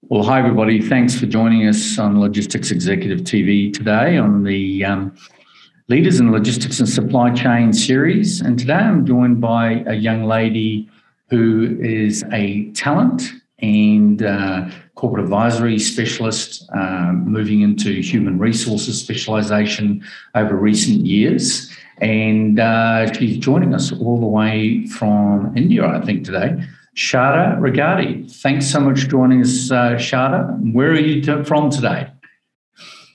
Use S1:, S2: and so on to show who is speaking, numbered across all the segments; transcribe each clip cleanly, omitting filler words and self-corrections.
S1: Well, hi, everybody. Thanks for joining us on Logistics Executive TV today on the Leaders in Logistics and Supply Chain series. And today I'm joined by a young lady who is a talent and corporate advisory specialist, moving into human resources specialisation over recent years. And she's joining us all the way from India, I think, today. Sharda Regadi. Thanks so much for joining us, Sharda. Where are you from today?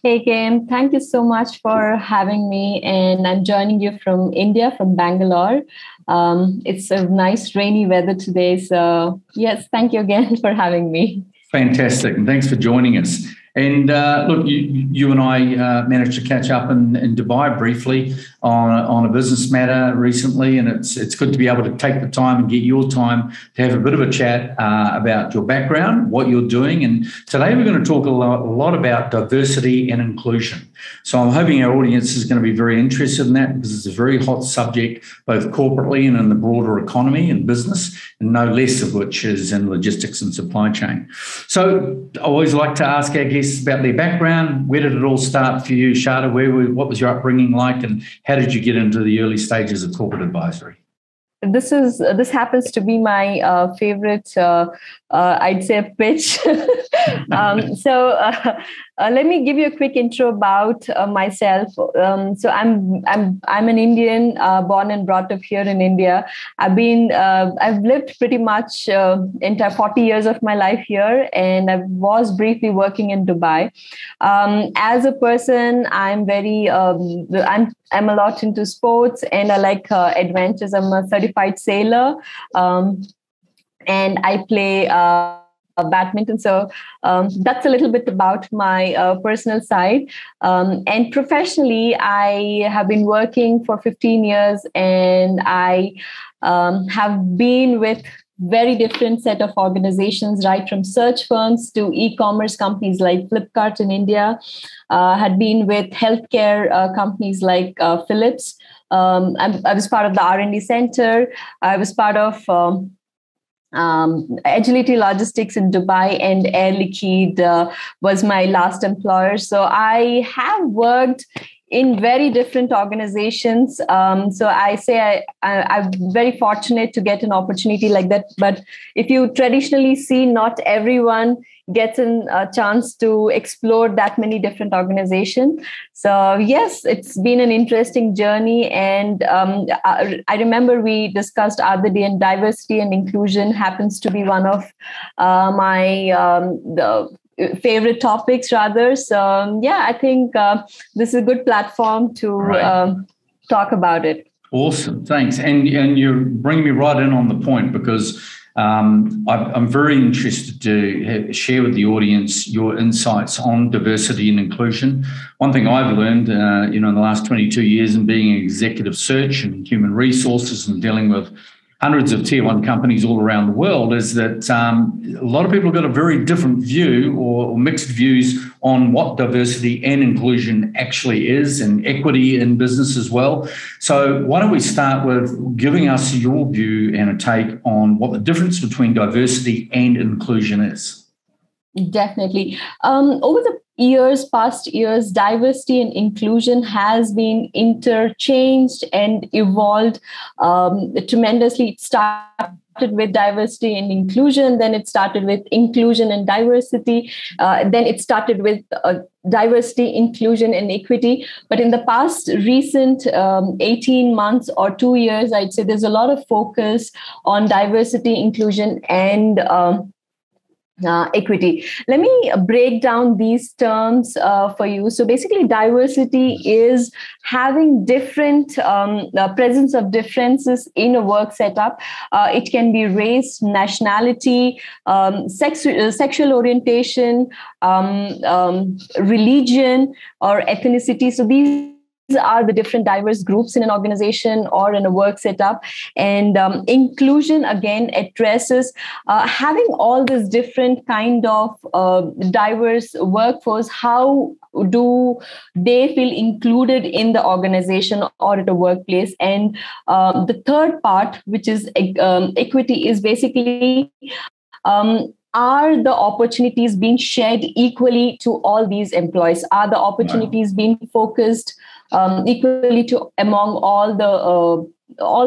S2: Hey, Kim. Thank you so much for having me. And I'm joining you from India, from Bangalore. It's a nice rainy weather today. So, yes, thank you again for having me.
S1: Fantastic. And thanks for joining us. And look, you and I managed to catch up in Dubai briefly on a business matter recently, and it's good to be able to take the time and get your time to have a bit of a chat about your background, what you're doing. And today we're going to talk a lot about diversity and inclusion. So I'm hoping our audience is going to be very interested in that, because it's a very hot subject, both corporately and in the broader economy and business, and no less of which is in logistics and supply chain. So I always like to ask our guests about their background. Where did it all start for you, Sharda? What was your upbringing like, and how did you get into the early stages of corporate advisory?
S2: This happens to be my favorite, I'd say, pitch. Let me give you a quick intro about myself. So I'm an Indian, born and brought up here in India. I've lived pretty much entire 40 years of my life here, and I was briefly working in Dubai. As a person, I'm a lot into sports, and I like adventures. I'm a certified sailor, and I play badminton. So that's a little bit about my personal side. And professionally, I have been working for 15 years, and I have been with very different set of organizations, right from search firms to e-commerce companies like Flipkart in India, had been with healthcare companies like Philips. I was part of the R&D center. I was part of Agility Logistics in Dubai, and Air Liquide was my last employer. So I have worked in very different organizations. So I say I'm very fortunate to get an opportunity like that. But if you traditionally see, not everyone gets a chance to explore that many different organizations. So yes, it's been an interesting journey. And I remember we discussed the other day, and diversity and inclusion happens to be one of my favorite topics rather. So yeah, I think this is a good platform to talk about it.
S1: Awesome, thanks. And you're bringing me right in on the point, because I'm very interested to share with the audience your insights on diversity and inclusion. One thing I've learned, in the last 22 years in being an executive search and human resources and dealing with hundreds of tier one companies all around the world, is that a lot of people have got a very different view or mixed views on what diversity and inclusion actually is, and equity in business as well. So why don't we start with giving us your view and a take on what the difference between diversity and inclusion is?
S2: Definitely. Over the past years, diversity and inclusion has been interchanged and evolved tremendously. It started with diversity and inclusion, then it started with inclusion and diversity, then it started with diversity, inclusion, and equity. But in the past recent 18 months or 2 years, I'd say there's a lot of focus on diversity, inclusion, and equity. Let me break down these terms for you. So basically, diversity is having different presence of differences in a work setup. It can be race, nationality, sexual orientation, religion, or ethnicity. So these are the different diverse groups in an organization or in a work setup. And inclusion, again, addresses having all this different kind of diverse workforce. How do they feel included in the organization or at a workplace? And the third part, which is equity, is basically are the opportunities being shared equally to all these employees? Are the opportunities being focused equally to among all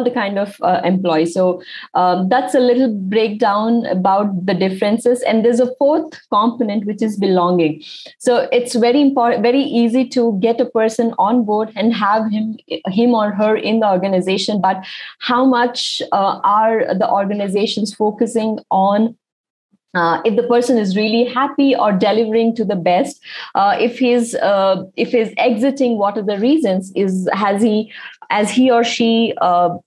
S2: the kind of employees? So that's a little breakdown about the differences. And there's a fourth component, which is belonging. So it's very important, very easy to get a person on board and have him or her in the organization. But how much are the organizations focusing on if the person is really happy or delivering to the best? If he's exiting, what are the reasons? Has he or she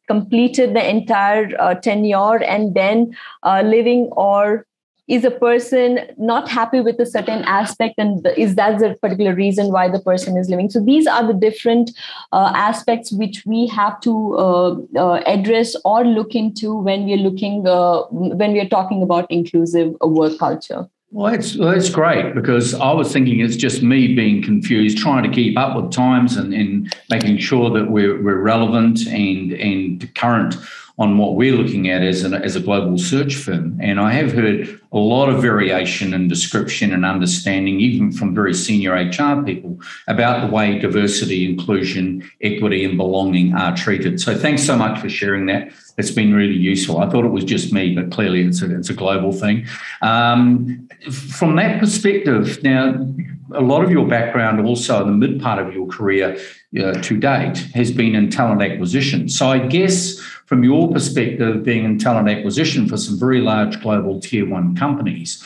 S2: completed the entire tenure and then living, or is a person not happy with a certain aspect, and is that the particular reason why the person is leaving? So these are the different aspects which we have to address or look into when we're talking about inclusive work culture.
S1: Well, that's great, because I was thinking it's just me being confused, trying to keep up with times and making sure that we're relevant and current on what we're looking at as a global search firm. And I have heard a lot of variation in description and understanding, even from very senior HR people, about the way diversity, inclusion, equity and belonging are treated. So thanks so much for sharing that. It's been really useful. I thought it was just me, but clearly it's a global thing. From that perspective, now, a lot of your background also in the mid part of your career to date has been in talent acquisition. So I guess from your perspective, being in talent acquisition for some very large global tier one companies,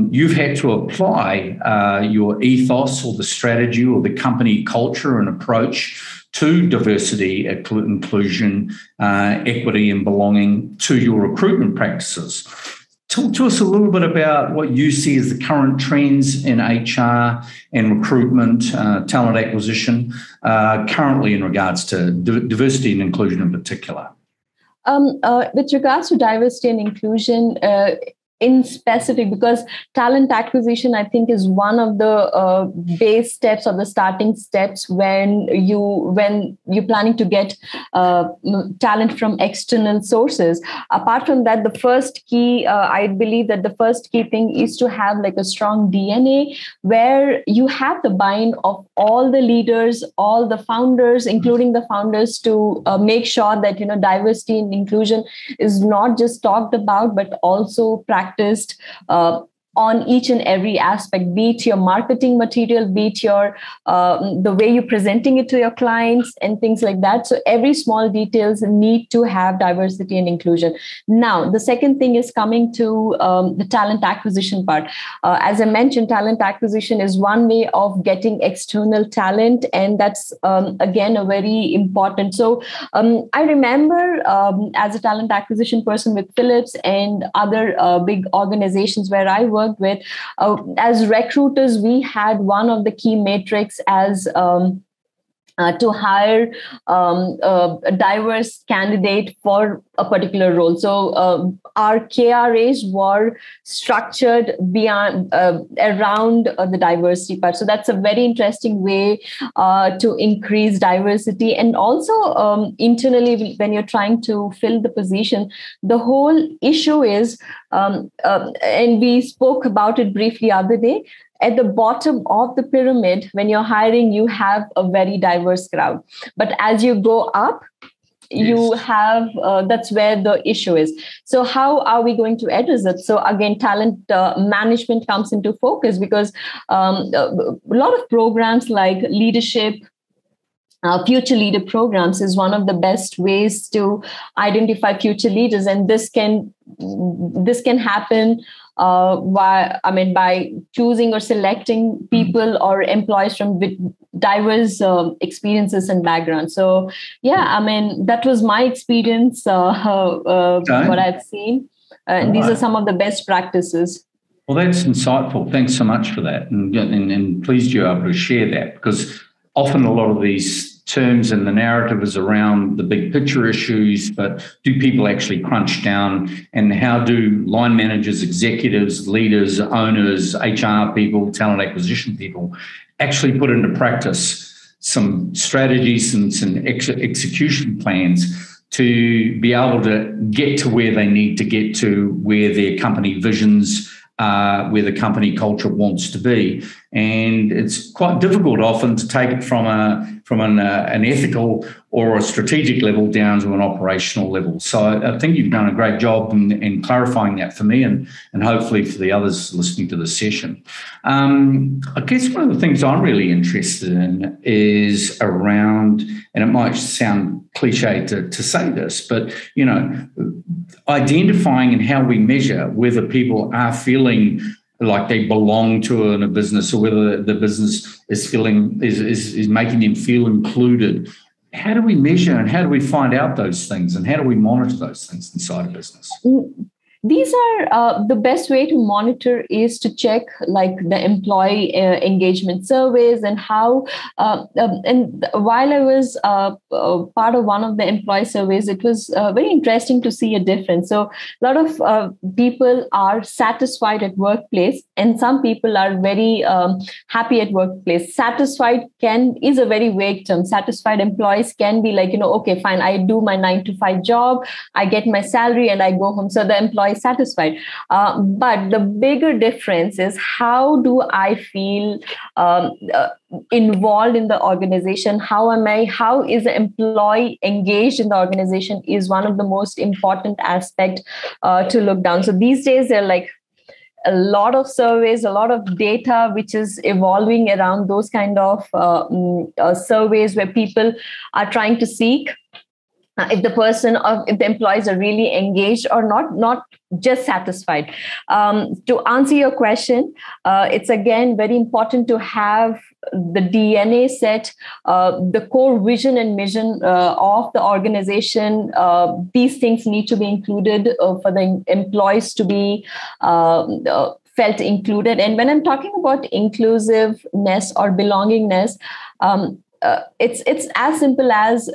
S1: you've had to apply your ethos or the strategy or the company culture and approach to diversity, inclusion, equity and belonging to your recruitment practices. Talk to us a little bit about what you see as the current trends in HR and recruitment, talent acquisition, currently in regards to diversity and inclusion in particular.
S2: With regards to diversity and inclusion, in specific, because talent acquisition, I think, is one of the base steps or the starting steps when you're planning to get talent from external sources. Apart from that, the first key, I believe that the first key thing is to have like a strong DNA where you have the buy-in of all the leaders, all the founders, including the founders, to make sure that diversity and inclusion is not just talked about but also practiced on each and every aspect, be it your marketing material, be it your the way you're presenting it to your clients and things like that. So every small details need to have diversity and inclusion. Now, the second thing is coming to the talent acquisition part. As I mentioned, talent acquisition is one way of getting external talent, and that's again a very important. So I remember as a talent acquisition person with Philips and other big organizations where I worked with, as recruiters, we had one of the key metrics as to hire a diverse candidate for a particular role. So our KRAs were structured around the diversity part. So that's a very interesting way to increase diversity. And also internally, when you're trying to fill the position, the whole issue is, and we spoke about it briefly the other day, at the bottom of the pyramid, when you're hiring, you have a very diverse crowd. But as you go up, you have, that's where the issue is. So how are we going to address it? So again, talent management comes into focus, because a lot of programs like leadership, future leader programs is one of the best ways to identify future leaders. And this can happen by choosing or selecting people or employees from diverse experiences and backgrounds. So that was my experience, what I've seen. And these are some of the best practices.
S1: Well, that's insightful. Thanks so much for that. And pleased you're able to share that, because often a lot of these terms and the narrative is around the big picture issues, but do people actually crunch down, and how do line managers, executives, leaders, owners, HR people, talent acquisition people actually put into practice some strategies and some execution plans to be able to get to where they need to get to, where their company visions are, where the company culture wants to be. And it's quite difficult often to take it from an ethical or a strategic level down to an operational level. So I think you've done a great job in clarifying that for me and hopefully for the others listening to the session. I guess one of the things I'm really interested in is around, and it might sound cliche to say this, but, identifying and how we measure whether people are feeling like they belong to a business or whether the business is making them feel included. How do we measure and how do we find out those things and how do we monitor those things inside a business?
S2: These are the best way to monitor is to check like the employee engagement surveys and how. And while I was part of one of the employee surveys, it was very interesting to see a difference. So a lot of people are satisfied at workplace, and some people are very happy at workplace. Satisfied is a very vague term. Satisfied employees can be like, okay, fine, I do my 9-to-5 job, I get my salary, and I go home. So the employee satisfied. But the bigger difference is how do I feel involved in the organization? How is the employee engaged in the organization is one of the most important aspects to look down. So these days, they're like a lot of surveys, a lot of data, which is evolving around those kind of surveys where people are trying to seek if the employees are really engaged or not just satisfied. To answer your question, it's again very important to have the DNA set, the core vision and mission of the organization. These things need to be included for the employees to be felt included. And when I'm talking about inclusiveness or belongingness, it's as simple as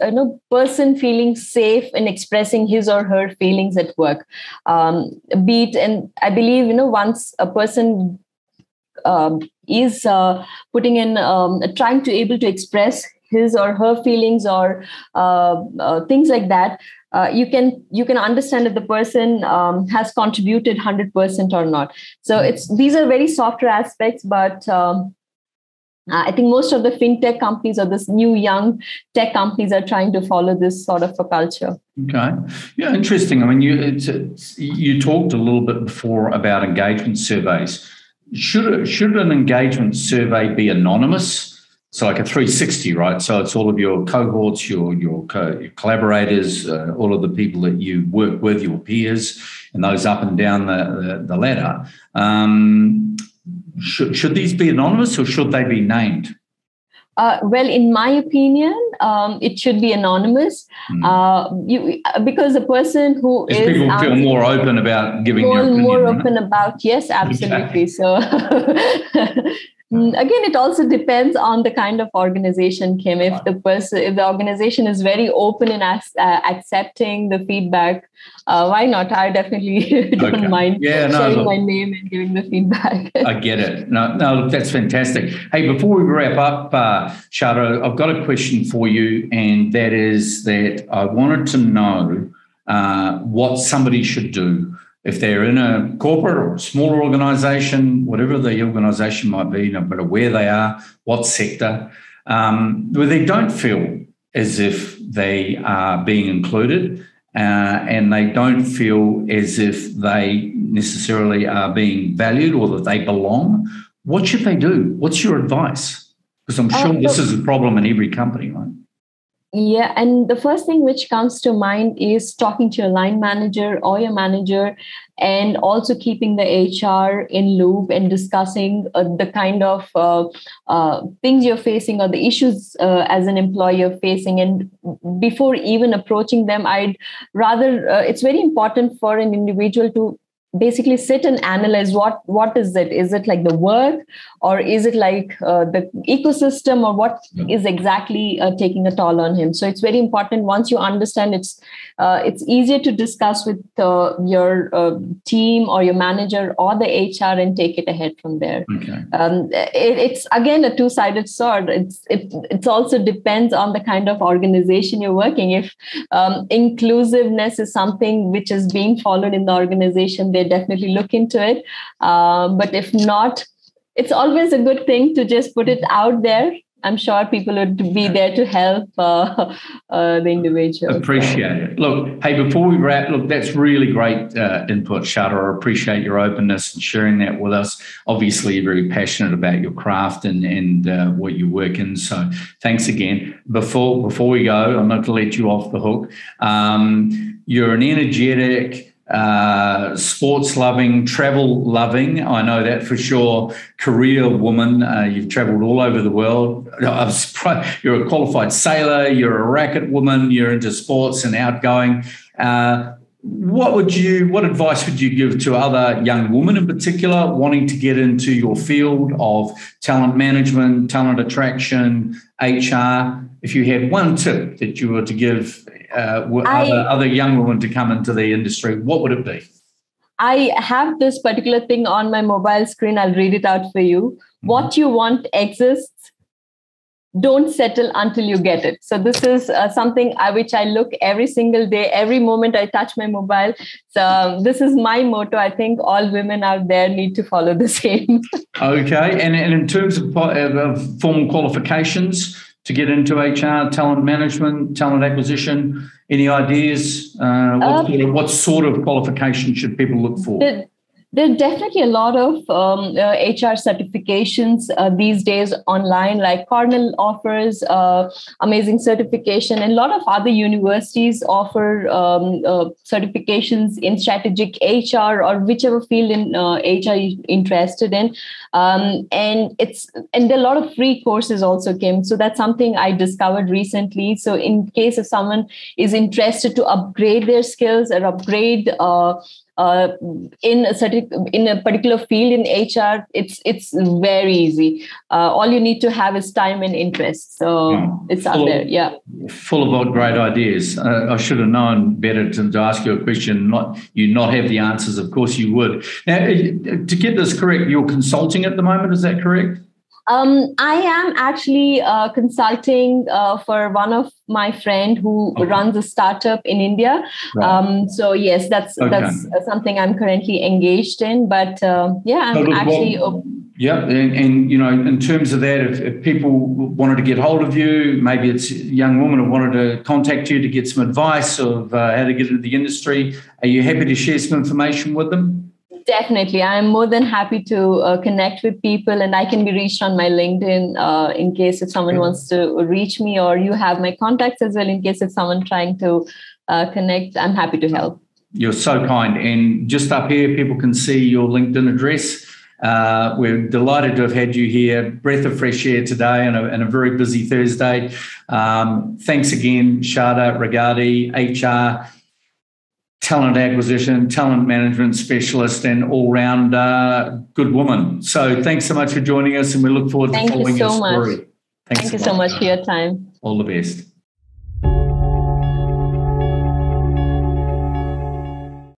S2: person feeling safe in expressing his or her feelings at work. And I believe once a person is putting in trying to able to express his or her feelings or things like that, you can understand if the person has contributed 100% or not. So these are very softer aspects, but I think most of the fintech companies or this new young tech companies are trying to follow this sort of a culture.
S1: Okay. Yeah, interesting. I mean, you talked a little bit before about engagement surveys. Should an engagement survey be anonymous? So like a 360, right? So it's all of your cohorts, your collaborators, all of the people that you work with, your peers, and those up and down the ladder. Should these be anonymous or should they be named?
S2: Well, in my opinion, it should be anonymous. Because the person who is
S1: people feel more open about giving their opinion.
S2: More open about, yes, absolutely. Okay. So again, it also depends on the kind of organization, Kim. If the organization is very open in accepting the feedback, why not? I definitely don't mind sharing my name and giving the feedback.
S1: I get it. No, that's fantastic. Hey, before we wrap up, Sharda, I've got a question for you, and that is that I wanted to know what somebody should do if they're in a corporate or a smaller organisation, whatever the organisation might be, no matter where they are, what sector, where they don't feel as if they are being included and they don't feel as if they necessarily are being valued or that they belong. What should they do? What's your advice? Because I'm sure this is a problem in every company, right?
S2: Yeah, and the first thing which comes to mind is talking to your line manager or your manager, and also keeping the HR in loop and discussing the kind of things you're facing or the issues as an employee you're facing. And before even approaching them, I'd rather, it's very important for an individual to basically sit and analyze what is it? Is it like the work, or is it like the ecosystem, or what is exactly taking a toll on him? So it's very important. Once you understand, it's easier to discuss with your team or your manager or the HR and take it ahead from there.
S1: Okay.
S2: It's again a two-sided sword. It also depends on the kind of organization you're working. If inclusiveness is something which is being followed in the organization, they definitely look into it. But if not, it's always a good thing to just put it out there. I'm sure people would be there to help the individual.
S1: Appreciate it. Look, hey, before we wrap, look, that's really great input, Sharda. I appreciate your openness and sharing that with us. Obviously, you're very passionate about your craft and what you work in. So thanks again. Before we go, I'm not going to let you off the hook. You're an energetic, sports loving, travel loving, I know that for sure, career woman. You've traveled all over the world. I'm surprised. You're a qualified sailor, you're a racket woman, you're into sports and outgoing. What advice would you give to other young women in particular wanting to get into your field of talent management, talent attraction, HR? If you had one tip that you were to give other young women to come into the industry, what would it be?
S2: I have this particular thing on my mobile screen. I'll read it out for you. Mm-hmm. What you want exists. Don't settle until you get it. So this is something which I look every single day, every moment I touch my mobile. So this is my motto. I think all women out there need to follow the same. Okay.
S1: And in terms of formal qualifications to get into HR, talent management, talent acquisition, any ideas? What sort of qualification should people look for?
S2: There are definitely a lot of HR certifications these days online, like Cornell offers amazing certification, and a lot of other universities offer certifications in strategic HR or whichever field in HR you're interested in. And there are a lot of free courses also came. So that's something I discovered recently. So in case if someone is interested to upgrade their skills or upgrade in a particular field in HR, it's very easy. All you need to have is time and interest. So it's out there. Yeah.
S1: Full of great ideas. I should have known better to ask you a question, not have the answers. Of course you would. Now, to get this correct, you're consulting at the moment, is that correct?
S2: I am actually consulting for one of my friend who runs a startup in India. Right. So yes, that's something I'm currently engaged in. But I'm actually.
S1: Yeah, and in terms of that, if people wanted to get hold of you, maybe it's a young woman who wanted to contact you to get some advice of how to get into the industry, are you happy to share some information with them?
S2: Definitely. I'm more than happy to connect with people, and I can be reached on my LinkedIn in case if someone wants to reach me, or you have my contacts as well in case if someone trying to connect. I'm happy to help.
S1: You're so kind. And just up here, people can see your LinkedIn address. We're delighted to have had you here. Breath of fresh air today and a very busy Thursday. Thanks again, Sharda Regadi, HR, talent acquisition, talent management specialist, and all-round good woman. So thanks so much for joining us, and we look forward to following your story.
S2: Thank you so much for your time.
S1: All the best.